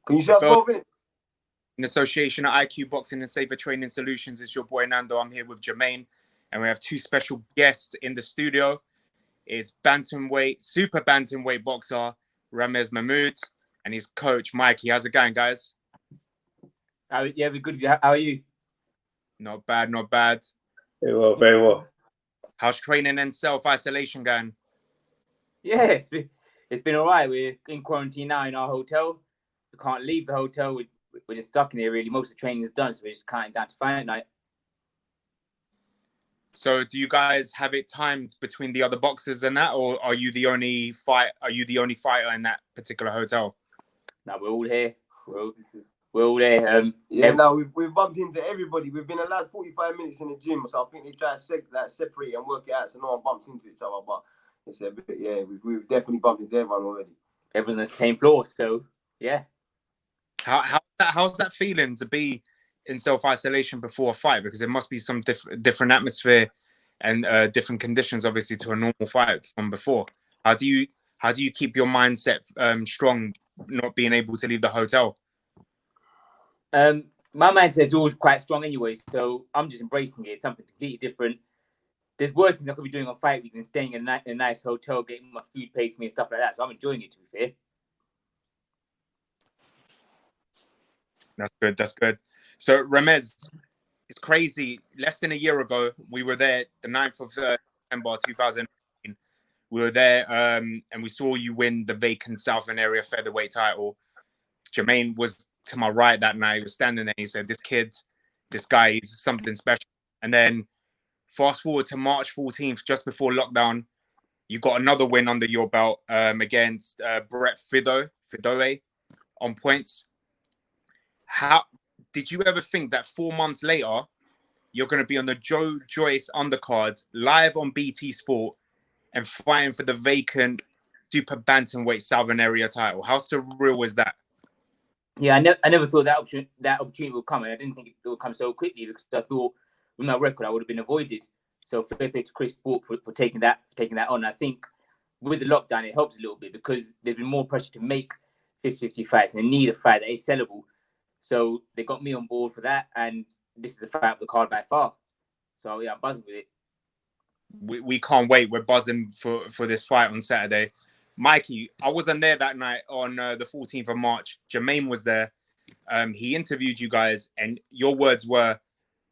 Can you say us both in? In association at IQ Boxing and Safer Training Solutions, it's your boy Nando. I'm here with Jermaine, and we have two special guests in the studio. It's bantamweight, super bantamweight boxer Ramez Mahmood and his coach Mikey. How's it going, guys? Yeah, we're good. How are you? Not bad, not bad. Very well, very well. How's training and self-isolation going? Yeah, it's been all right. We're in quarantine now in our hotel. We can't leave the hotel. We're just stuck in here, really. Most of the training is done, so we're just counting down to fight night. So, do you guys have it timed between the other boxers and that, or are you the only fighter in that particular hotel? No, we're all here. We're all there. We've bumped into everybody. We've been allowed 45 minutes in the gym, so I think they try to separate and work it out so no one bumps into each other. But it's a bit, yeah, we've definitely bumped into everyone already. Everyone's on the same floor, so yeah. How's that feeling to be in self-isolation before a fight? Because there must be some different atmosphere and different conditions, obviously, to a normal fight from before. How do you keep your mindset strong, not being able to leave the hotel? My mindset is always quite strong anyway, so I'm just embracing it. It's something completely different. There's worse things I could be doing on fight week than staying in a nice hotel, getting my food paid for me and stuff like that. So I'm enjoying it, to be fair. That's good. That's good. So, Ramez, it's crazy. Less than a year ago, we were there, the 9th of September 2018. We were there and we saw you win the vacant Southern Area Featherweight title. Jermaine was to my right that night. He was standing there. He said, this guy, he's something special. And then fast forward to March 14th, just before lockdown, you got another win under your belt against Brett Fidoe on points. How did you ever think that 4 months later you're going to be on the Joyce undercard live on BT Sport and fighting for the vacant super bantamweight Southern Area title? How surreal was that? Yeah, I never thought that opportunity would come, and I didn't think it would come so quickly because I thought with my record I would have been avoided. So fair play to Chris Bourke for taking that on. I think with the lockdown it helps a little bit because there's been more pressure to make 50-50 fights and they need a fight that is sellable. So they got me on board for that, and this is the fight of the card by far. So yeah, I'm buzzing with it. We can't wait. We're buzzing for this fight on Saturday. Mikey, I wasn't there that night on the 14th of March. Jermaine was there. He interviewed you guys, and your words were,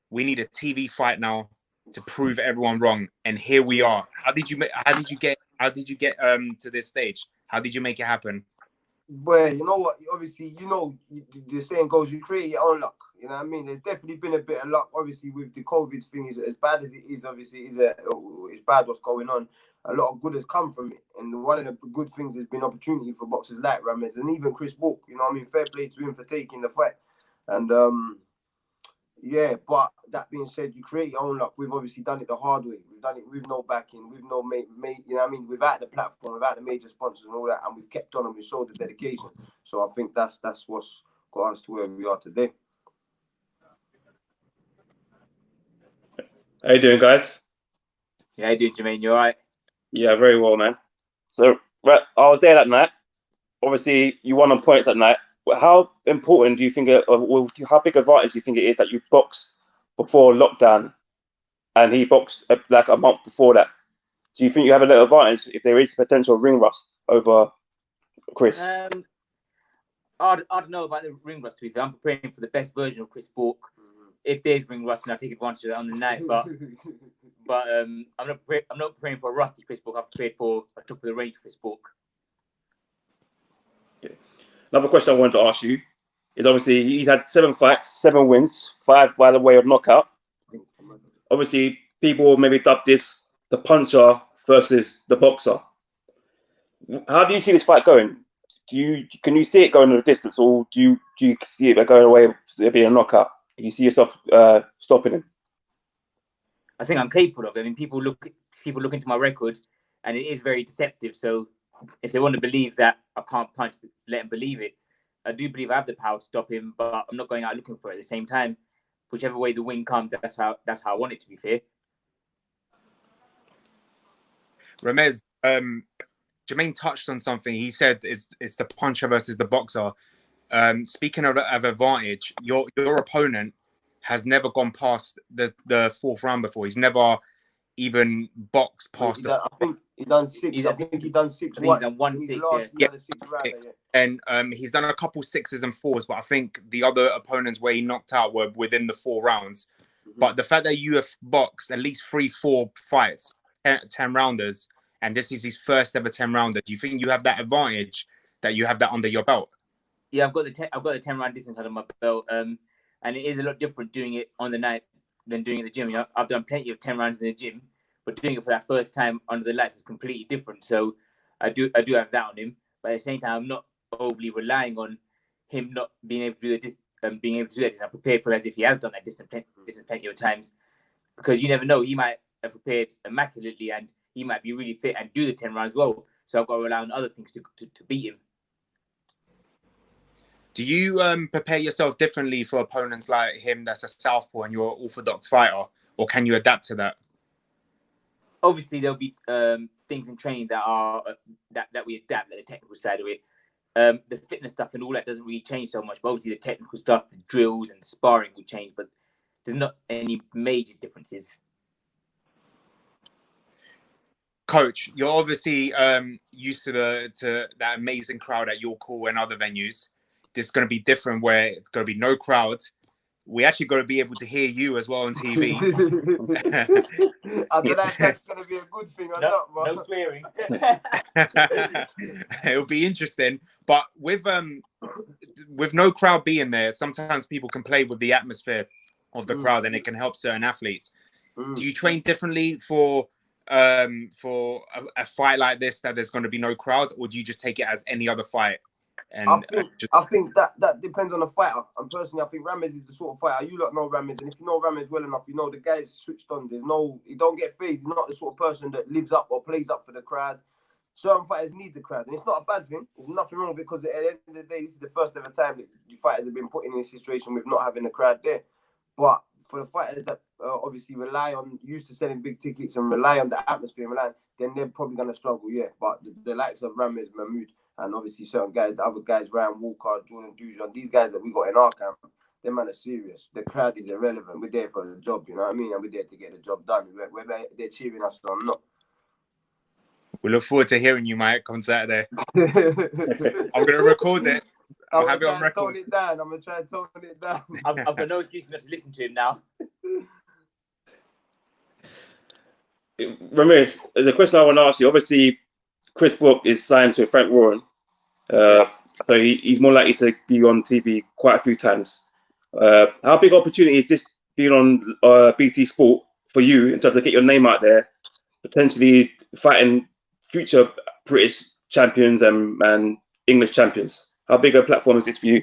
"We need a TV fight now to prove everyone wrong." And here we are. How did you get to this stage? How did you make it happen? Well, you know what? Obviously, the saying goes, you create your own luck. You know what I mean? There's definitely been a bit of luck. Obviously, with the COVID thing, as bad as it is, obviously, it's bad what's going on. A lot of good has come from it. And one of the good things has been opportunity for boxers like Ramez and even Chris Bourke. You know what I mean? Fair play to him for taking the fight. And, yeah, but that being said, you create your own luck. We've obviously done it the hard way. We've done it with no backing, with no you know what I mean, without the platform, without the major sponsors and all that, and we've kept on and we showed the dedication. So I think that's what's got us to where we are today. How you doing, guys? Yeah, how you doing, Jermaine? You all right? Yeah, very well, man. So I was there that night. Obviously, you won on points that night. How important do you think, how big advantage do you think it is that you boxed before lockdown and he boxed like a month before that? Do you think you have a little advantage if there is potential ring rust over Chris? I don't know about the ring rust, to be fair. I'm preparing for the best version of Chris Bourke. If there's ring rust, then I'll take advantage of that on the night. But I'm not preparing for a rusty Chris Bourke. I'm prepared for a top of the range Chris Bourke. Okay. Another question I wanted to ask you is obviously he's had 7 fights, 7 wins, 5 by the way of knockout. Obviously, people maybe dub this the puncher versus the boxer. How do you see this fight going? Can you see it going the distance, or do you see it going away it being a knockout? Do you see yourself stopping him? I think I'm capable of it. I mean, people look into my record, and it is very deceptive. So if they want to believe that I can't punch, let them believe it. I do believe I have the power to stop him, but I'm not going out looking for it at the same time. Whichever way the win comes, that's how I want it to be fair. Ramez, Jermaine touched on something. He said it's the puncher versus the boxer. Speaking of advantage, your opponent has never gone past the fourth round before. He's never even boxed past the. I think he done 6. I think he done 6. He's done 1-6. He had a 6 round. And he's done a couple 6s and 4s, but I think the other opponents where he knocked out were within the 4 rounds. But the fact that you have boxed at least 3-4 fights, 10 rounders, and this is his first ever 10 rounder, do you think you have that advantage that you have that under your belt? Yeah, I've got the 10 round distance under my belt, and it is a lot different doing it on the night than doing it in the gym. You know, I've done plenty of 10 rounds in the gym, but doing it for that first time under the lights was completely different. So I do have that on him, but at the same time, I'm not overly relying on him not being able to do this. Being able to do that, I'm prepared for it as if he has done that distance plenty of times, because you never know, he might have prepared immaculately and he might be really fit and do the 10 rounds well. So I've got to rely on other things to beat him. Do you prepare yourself differently for opponents like him that's a southpaw and you're an orthodox fighter, or can you adapt to that? Obviously, there'll be things in training that are that we adapt, like the technical side of it. The fitness stuff and all that doesn't really change so much. But obviously, the technical stuff, the drills and sparring will change, but there's not any major differences. Coach, you're obviously used to that amazing crowd at York Hall and other venues. This is going to be different, where it's going to be no crowd. We actually got to be able to hear you as well on TV. I don't know if that's going to be a good thing or not, man. No swearing. It'll be interesting, but with no crowd being there, sometimes people can play with the atmosphere of the crowd, and it can help certain athletes. Do you train differently for a fight like this that there's going to be no crowd, or do you just take it as any other fight? And I think that depends on the fighter. And personally, I think Ramez is the sort of fighter, you lot know Ramez, and if you know Ramez well enough, you know the guy's switched on. He don't get phased. He's not the sort of person that lives up or plays up for the crowd. Certain fighters need the crowd, and it's not a bad thing. There's nothing wrong with it, because at the end of the day, this is the first ever time that the fighters have been put in a situation with not having the crowd there. But for the fighters that obviously used to selling big tickets and rely on the atmosphere, then they're probably going to struggle, yeah. But the likes of Ramez Mahmood, and obviously certain guys, the other guys, Ryan Walker, Jordan Dujon, these guys that we got in our camp, them man are serious. The crowd is irrelevant. We're there for the job, you know what I mean? And we're there to get the job done. Whether they're cheering us or not. We look forward to hearing you, Mike, on Saturday. I'm going to record it. I'll have it on record. I'm going to try and tone it down. I've got no excuse not to listen to him now. Ramez, the question I want to ask you, obviously, Chris Bourke is signed to Frank Warren, so he's more likely to be on TV quite a few times. How big opportunity is this being on BT Sport for you in terms of get your name out there, potentially fighting future British champions and English champions? How big a platform is this for you?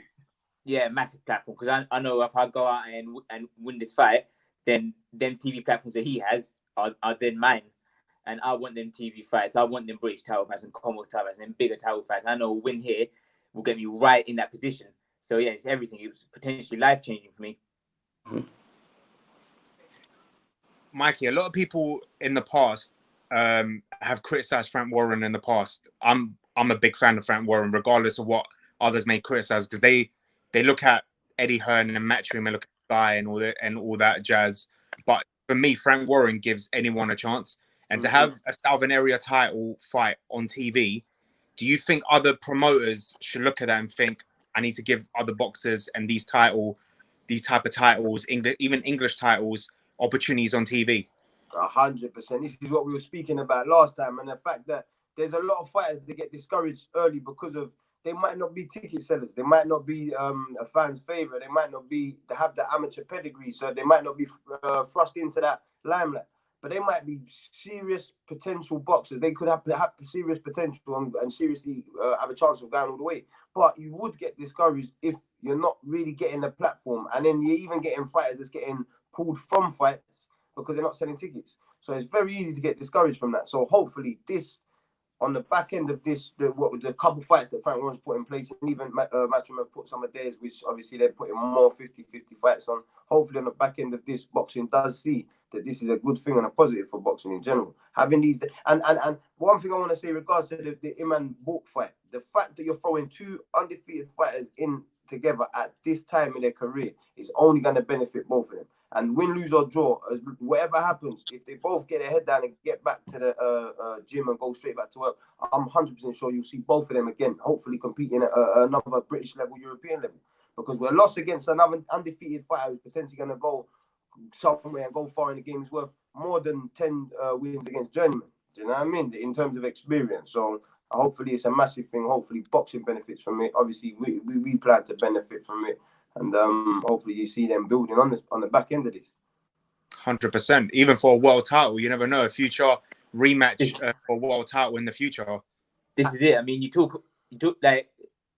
Yeah, massive platform, because I know if I go out and win this fight, then them TV platforms that he has are then mine. And I want them TV fights. I want them British title fights and Commonwealth title fights and them bigger title fights. I know a win here will get me right in that position. So, yeah, it's everything. It was potentially life-changing for me. Mm-hmm. Mikey, a lot of people in the past have criticised Frank Warren in the past. I'm a big fan of Frank Warren, regardless of what others may criticise, because they look at Eddie Hearn and Matchroom and look at Guy and all that jazz. But for me, Frank Warren gives anyone a chance. And to have a Southern Area title fight on TV, do you think other promoters should look at that and think, I need to give other boxers and these type of titles, even English titles, opportunities on TV? 100%. This is what we were speaking about last time, and the fact that there's a lot of fighters that get discouraged early because of they might not be ticket sellers, they might not be a fan's favorite, they might not have the amateur pedigree, so they might not be thrust into that limelight. But they might be serious potential boxers. They could have serious potential and seriously have a chance of going all the way. But you would get discouraged if you're not really getting the platform. And then you're even getting fighters that's getting pulled from fights because they're not selling tickets. So it's very easy to get discouraged from that. So hopefully this, on the back end of this, the couple fights that Frank Warren's put in place, and even Matchroom have put some of theirs, which obviously they're putting more 50-50 fights on. Hopefully on the back end of this, boxing does see that this is a good thing and a positive for boxing in general. Having these, and one thing I want to say in regards to the Iman Bourke fight, the fact that you're throwing 2 undefeated fighters in together at this time in their career is only going to benefit both of them. And win, lose or draw, whatever happens, if they both get their head down and get back to the gym and go straight back to work, I'm 100% sure you'll see both of them again, hopefully competing at another British level, European level. Because we're lost against another undefeated fighter who's potentially going to go somewhere and go far in the game is worth more than 10 wins against journeyman. Do you know what I mean? In terms of experience. So hopefully it's a massive thing. Hopefully boxing benefits from it. Obviously we plan to benefit from it. And hopefully you see them building on the back end of this. 100%. Even for a world title, you never know. A future rematch for a world title in the future. This is it. I mean, you talk like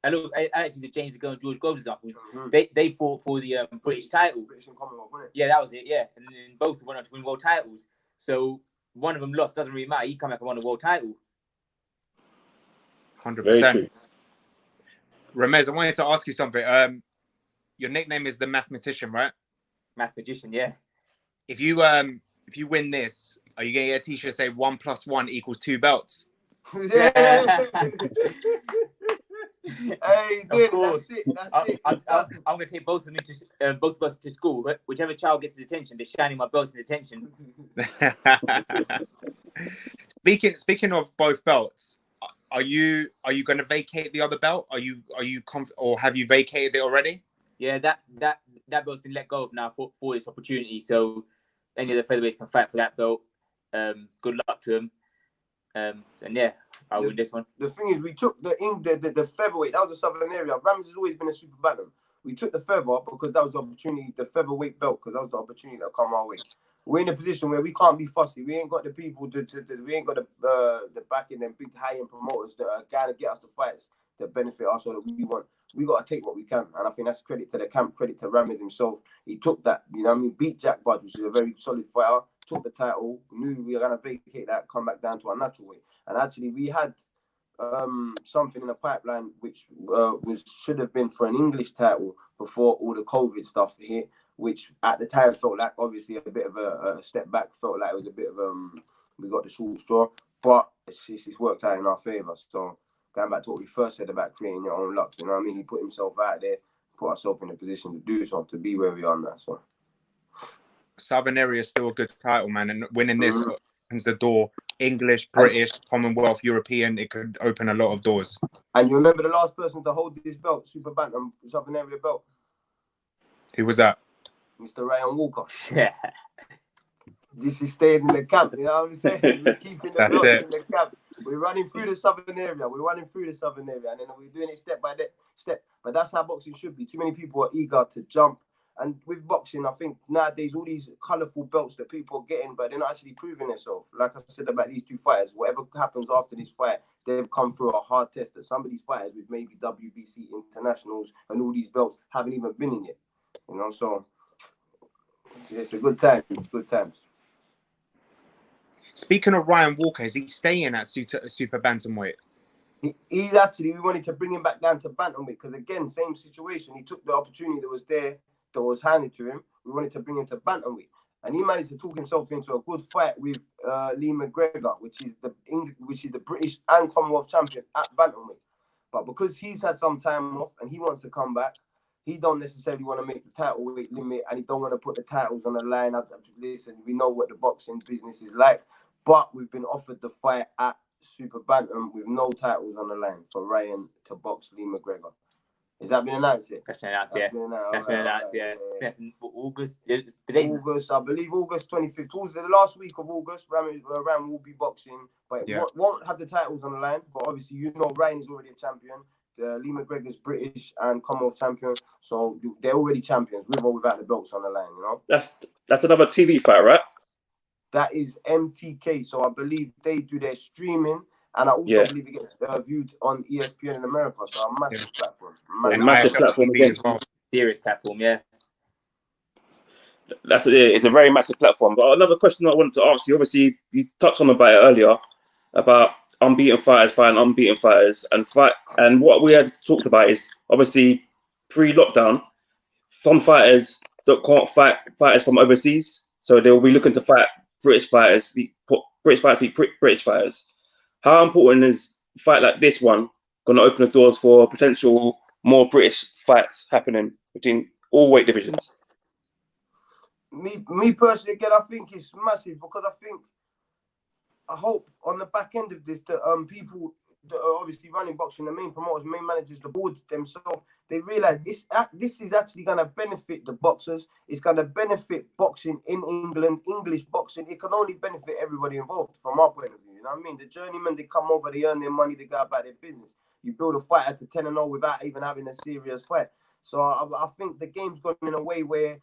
I actually the James Ago and George Groves example. They fought for the British title. British and Commonwealth, wasn't it? Yeah, that was it. Yeah, and then both went on to win world titles. So one of them lost. Doesn't really matter. He come back and won a world title. 100%. Ramez, I wanted to ask you something. Your nickname is the mathematician, right? Mathematician, yeah. If you win this, are you gonna get a t-shirt say 1 + 1 = 2 belts? Yeah. Hey, dude, that's it. I'm gonna take both of them both of us to school. Whichever child gets the detention, they're shining my belts in detention. Speaking of both belts, are you going to vacate the other belt? Or have you vacated it already? Yeah, that belt's been let go of now for this opportunity. So any of the featherweights can fight for that belt. Good luck to them. And yeah, I'll win this one. The thing is, we took the featherweight. That was a Southern Area. Ramez has always been a super bantam. We took the feather because that was the opportunity, the featherweight belt, because that was the opportunity that come our way. We're in a position where we can't be fussy. We ain't got the people we ain't got the backing them big high-end promoters that are going to get us the fights that benefit us or that we want. We got to take what we can. And I think that's credit to the camp, credit to Ramez himself. He took that, you know what I mean, beat Jack Budge, which is a very solid fighter, took the title, knew we were going to vacate that, come back down to our natural way. And actually, we had something in the pipeline which should have been for an English title before all the COVID stuff hit, which at the time felt like obviously a bit of a step back, felt like it was a bit of we got the short straw, but it's worked out in our favour. So going back to what we first said about creating your own luck, you know what I mean? He put himself out there, put ourselves in a position to do so, to be where we are now. So Southern Area is still a good title, man, and winning this opens the door. English, British, Commonwealth, European, it could open a lot of doors. And you remember the last person to hold this belt, Super Bantam, Southern Area belt? Who was that? Mr. Ryan Walker. Yeah. This is staying in the camp, you know what I'm saying? We're keeping the blocks in the camp. We're running through the Southern Area. And then we're doing it step by step. But that's how boxing should be. Too many people are eager to jump. And with boxing, I think nowadays, all these colourful belts that people are getting, but they're not actually proving themselves. Like I said about these two fighters, whatever happens after this fight, they've come through a hard test that some of these fighters with maybe WBC internationals and all these belts haven't even been in yet. You know, so it's a good time. It's good times. Speaking of Ryan Walker, is he staying at super bantamweight? He's actually, we wanted to bring him back down to bantamweight because again, same situation. He took the opportunity that was there, that was handed to him. We wanted to bring him to bantamweight, and he managed to talk himself into a good fight with Lee McGregor, which is the British and Commonwealth champion at bantamweight. But because he's had some time off and he wants to come back, he don't necessarily want to make the title weight limit, and he don't want to put the titles on the line. Listen, we know what the boxing business is like, but we've been offered the fight at Super Bantam with no titles on the line for Ryan to box Lee McGregor. Has that been announced yet? That's been announced, yeah. That's been announced, yeah. That's in August. August, I believe August 25th. Towards the last week of August, Ram will be boxing, but it won't have the titles on the line. But obviously, you know, Ryan is already a champion. Lee McGregor's British and Commonwealth champion, so they're already champions with or without the belts on the line. You know. That's another TV fight, right? That is MTK. So I believe they do their streaming. And I also believe it gets viewed on ESPN in America, so a massive platform. Massive platform again. As well. Serious platform, yeah. That's it. It's a very massive platform. But another question I wanted to ask you, obviously, you touched on about it earlier, about unbeaten fighters fighting unbeaten fighters. And what we had talked about is, obviously, pre-lockdown, some fighters that can't fight fighters from overseas, so they'll be looking to fight British fighters, British fighters. How important is a fight like this one going to open the doors for potential more British fights happening between all weight divisions? Me personally, again, I think it's massive because I hope on the back end of this that people that are obviously running boxing, the main promoters, main managers, the boards themselves, they realize this is actually going to benefit the boxers. It's going to benefit boxing in England, English boxing. It can only benefit everybody involved from our point of view. You know what I mean? The journeymen, they come over, they earn their money, they go about their business. You build a fighter to 10-0 without even having a serious fight. So I think the game's gone in a way where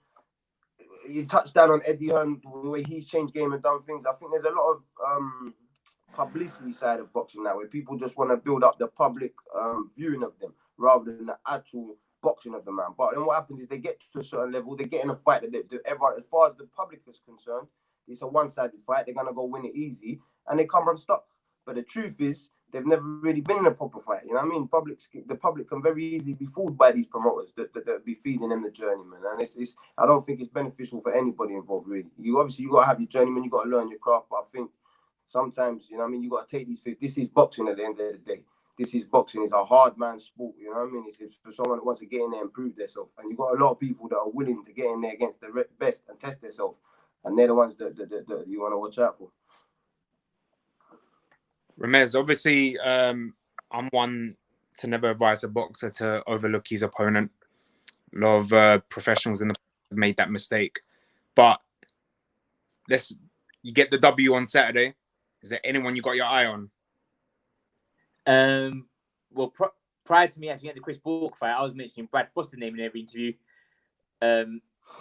you touched down on Eddie Hearn, the way he's changed game and done things. I think there's a lot of publicity side of boxing now, where people just want to build up the public viewing of them rather than the actual boxing of the man. But then what happens is they get to a certain level, they get in a fight that everyone, as far as the public is concerned, it's a one-sided fight. They're gonna go win it easy, and they come unstuck. But the truth is, they've never really been in a proper fight. You know what I mean? The public can very easily be fooled by these promoters that be feeding them the journeyman. And it's I don't think it's beneficial for anybody involved, really. You got to have your journeyman, you got to learn your craft. But I think sometimes, you know what I mean, you got to take these things. This is boxing at the end of the day. This is boxing. It's a hard man sport. You know what I mean? It's for someone that wants to get in there and prove themselves. And you got a lot of people that are willing to get in there against the best and test themselves. And they're the ones that you want to watch out for. Ramez, obviously, I'm one to never advise a boxer to overlook his opponent. A lot of professionals in the have made that mistake. But you get the W on Saturday. Is there anyone you got your eye on? Well, prior to me actually getting the Chris Bourke fight, I was mentioning Brad Foster's name in every interview.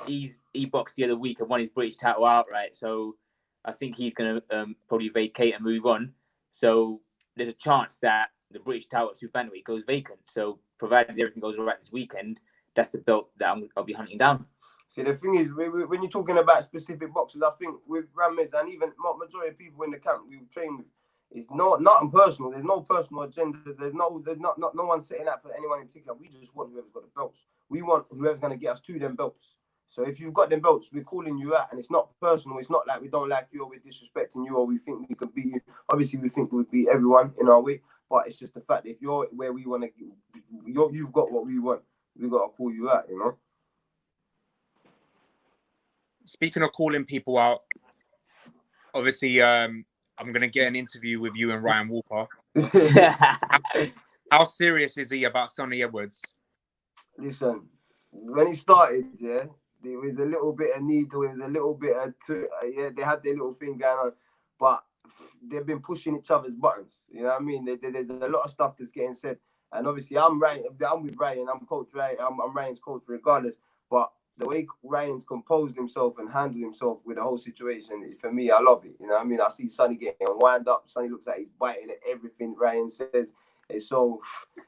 He boxed the other week and won his British title outright. So I think he's going to probably vacate and move on. So there's a chance that the British title at Super Bantamweight goes vacant. So provided everything goes all right this weekend, that's the belt that I'll be hunting down. See, the thing is, when you're talking about specific boxers, I think with Ramez and even majority of people in the camp we train with, it's nothing personal. There's no personal agenda. There's no one setting out for anyone in particular. We just want whoever's got the belts. We want whoever's going to get us to them belts. So if you've got them belts, we're calling you out, and it's not personal. It's not like we don't like you or we're disrespecting you or we think we can beat you. Obviously, we think we'll beat everyone in our way, but it's just the fact that if you're where we want to, you've got what we want. We got to call you out, you know. Speaking of calling people out, obviously, I'm going to get an interview with you and Ryan Walker. How serious is he about Sonny Edwards? Listen, when he started, yeah, there was a little bit of needle, it was a little bit of, they had their little thing going on, but they've been pushing each other's buttons. You know what I mean? There's a lot of stuff that's getting said. And obviously, I'm with Ryan, I'm Coach Ryan, I'm Ryan's coach regardless, but the way Ryan's composed himself and handled himself with the whole situation, for me, I love it. You know what I mean? I see Sonny getting wound up. Sonny looks like he's biting at everything Ryan says. And so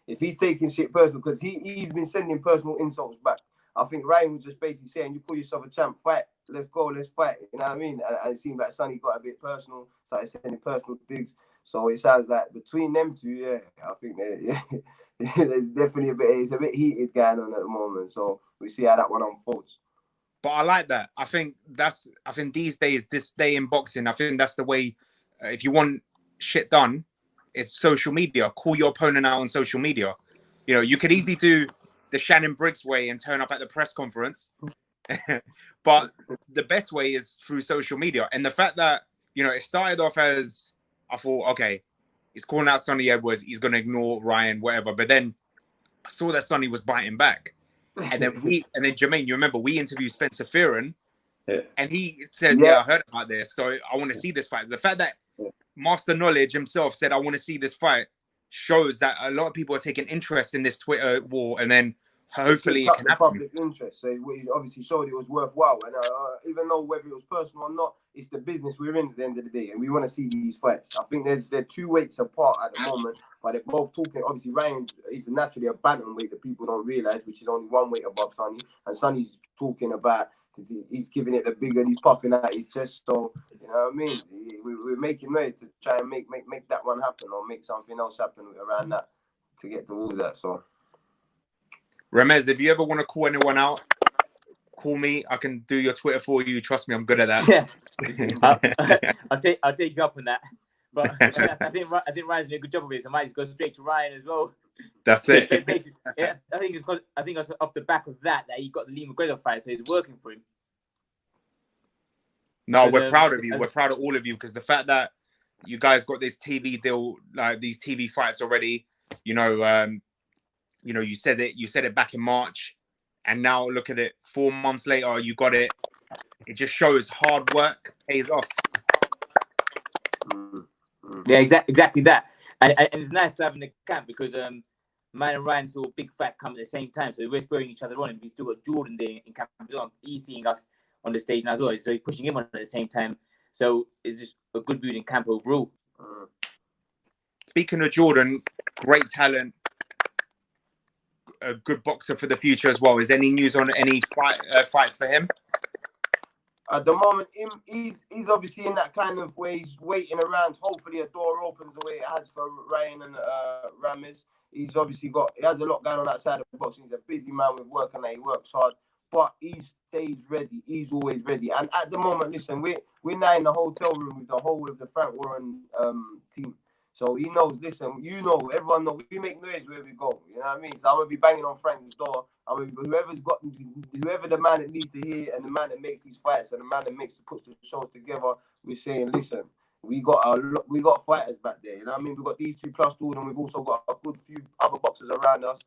if he's taking shit personal, because he's been sending personal insults back, I think Ryan was just basically saying, you call yourself a champ, fight. Let's go, let's fight. You know what I mean? And it seemed like Sonny got a bit personal, started sending personal digs. So it sounds like between them two, yeah, I think there's definitely it's a bit heated going on at the moment. So we see how that one unfolds. But I like that. I think these days, this day in boxing, I think that's the way. If you want shit done, it's social media. Call your opponent out on social media. You know, you could easily do the Shannon Briggs way and turn up at the press conference, but the best way is through social media. And the fact that, you know, it started off as, I thought, okay, he's calling out Sonny Edwards, he's going to ignore Ryan, whatever. But then I saw that Sonny was biting back. And then Jermaine, you remember, we interviewed Spencer Fearon, and he said, yeah, I heard about this, so I want to see this fight. The fact that Master Knowledge himself said, I want to see this fight, shows that a lot of people are taking interest in this Twitter war, and then hopefully it can happen. Public interest, so it obviously showed it was worthwhile. And even though whether it was personal or not, it's the business we're in at the end of the day, and we want to see these fights. I think they're 2 weights apart at the moment, but they're both talking. Obviously, Ryan is naturally a bantamweight that people don't realize, which is only 1 weight above Sonny, and Sonny's talking about. He's giving it the bigger, he's puffing out his chest. So, you know what I mean? We're making noise to try and make that one happen, or make something else happen around that to get towards that. So, Ramez, if you ever want to call anyone out, call me. I can do your Twitter for you. Trust me, I'm good at that. Yeah, I'll take you up on that. But I think Ryan's doing a good job of it, so I might just go straight to Ryan as well. That's it. Yeah, I think it's off the back of that he got the Lee McGregor fight, so it's working for him. No, we're proud of you. We're proud of all of you because the fact that you guys got this TV deal, like these TV fights already. You know, you said it back in March, and now look at it. 4 months later, you got it. It just shows hard work pays off. Yeah, exactly that. And it's nice to have in the camp because man and Ryan saw big fights come at the same time, so we're spurring each other on. And we still got Jordan there in camp as well. He's seeing us on the stage now as well, so he's pushing him on at the same time. So it's just a good mood in camp overall. Speaking of Jordan, great talent, a good boxer for the future as well. Is there any news on any fights for him? At the moment, he's obviously in that kind of way. He's waiting around. Hopefully, a door opens the way it has for Ryan and Ramez. He's obviously he has a lot going on outside of boxing. He's a busy man with work and he works hard, but he stays ready. He's always ready. And at the moment, listen, we're now in the hotel room with the whole of the Frank Warren team. So he knows, listen, everyone knows, we make noise where we go. You know what I mean? So I'm going to be banging on Frank's door. Whoever the man that needs to hear and the man that makes these fights and the man that puts the shows together, we're saying, listen, we got fighters back there. You know what I mean? We've got these two plus Jordan. We've also got a good few other boxers around us.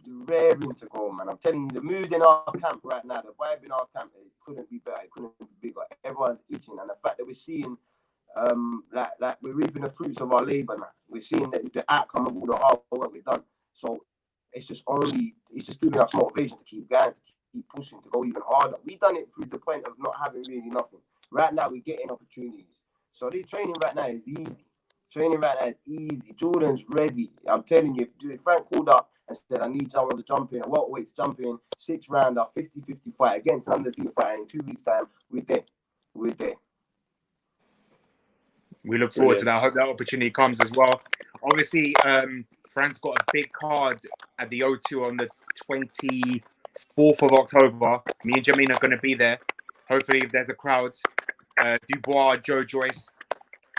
Raring to go, man. I'm telling you, the mood in our camp right now, the vibe in our camp, it couldn't be better. It couldn't be bigger. Everyone's itching. And the fact that we're seeing like we're reaping the fruits of our labor now. We're seeing the outcome of all the hard work we've done. So it's just giving us motivation to keep going, to keep pushing, to go even harder. We've done it through the point of not having really nothing. Right now we're getting opportunities. So this training right now is easy. Jordan's ready. I'm telling you, if Frank called up and said, I need someone to jump in, a welterweight to jump in, 6-rounder, 50-50 fight against an undefeated fighter in 2 weeks' time, we're there. We look forward to that. I hope that opportunity comes as well. Obviously, Frank's got a big card at the O2 on the 24th of October. Me and Jermaine are going to be there. Hopefully, if there's a crowd, Dubois, Joyce.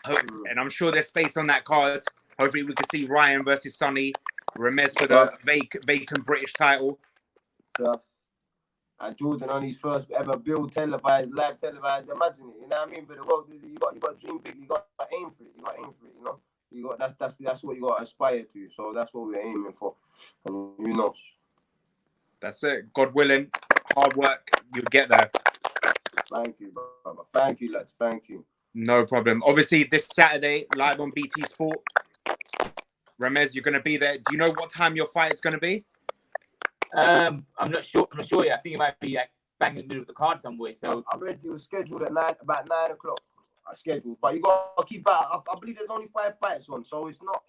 And I'm sure there's space on that card. Hopefully, we can see Ryan versus Sonny, Ramez for the vacant British title. And Jordan on his first ever live televised. Imagine it, you know what I mean? But you got to dream big. You got to aim for it. You know, that's what you got to aspire to. So that's what we're aiming for. And you know, that's it. God willing, hard work, you'll get there. Thank you, brother. Thank you, lads. Thank you. No problem. Obviously, this Saturday, live on BT Sport. Ramez, you're going to be there. Do you know what time your fight is going to be? I'm not sure yet. I think it might be like bang in the middle of the card somewhere. So I read it was scheduled at about 9 o'clock. Scheduled, but you got to keep out. I believe there's only 5 fights on, so it's not.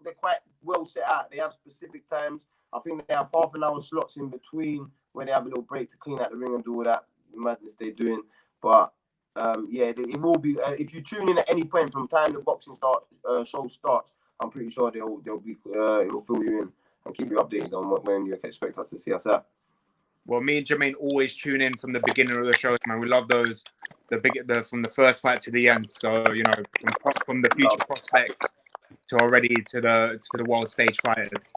They're quite well set out. They have specific times. I think they have half an hour slots in between where they have a little break to clean out the ring and do all that madness they're doing. But it will be. If you tune in at any point from time the boxing show starts, I'm pretty sure it will fill you in and keep you updated on when you expect us to see us at. Well, me and Jermaine always tune in from the beginning of the show, man. We love those, from the first fight to the end. So, you know, from the future prospects to already to the world stage fighters.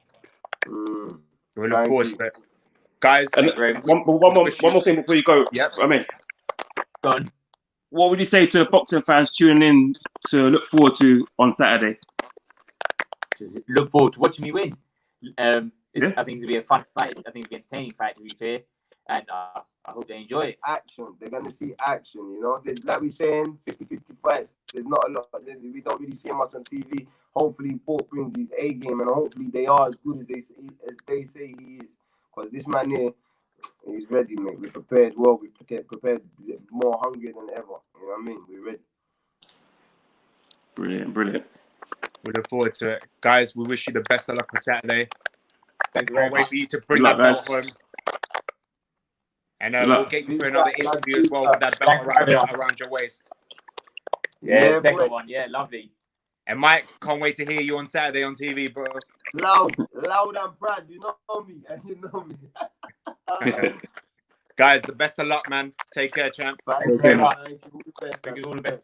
So we look forward to it. Guys, and one more thing before you go. Yep. I mean, go on. What would you say to the boxing fans tuning in to look forward to on Saturday? Just look forward to watching me win. I think it's going to be a fun fight. I think it's going to be an entertaining fight, to be fair. And I hope they enjoy it. Action. They're going to see action, you know. Like we're saying, 50-50 fights. There's not a lot. We don't really see much on TV. Hopefully, Bourke brings his A game, and hopefully they are as good as they say he is. Because this man here, he's ready, mate. We're prepared well. We're prepared more hungry than ever. You know what I mean? We're ready. Brilliant. We look forward to it. Guys, we wish you the best of luck on Saturday. Thank you very Can't wait much. for you to bring that belt home. And we'll get you for another interview as well with that belt around your waist. Yeah, second one. Yeah, lovely. And Mike, can't wait to hear you on Saturday on TV, bro. Loud and proud. You know me. Guys, the best of luck, man. Take care, champ. Thank you very much. Thank you. All the best.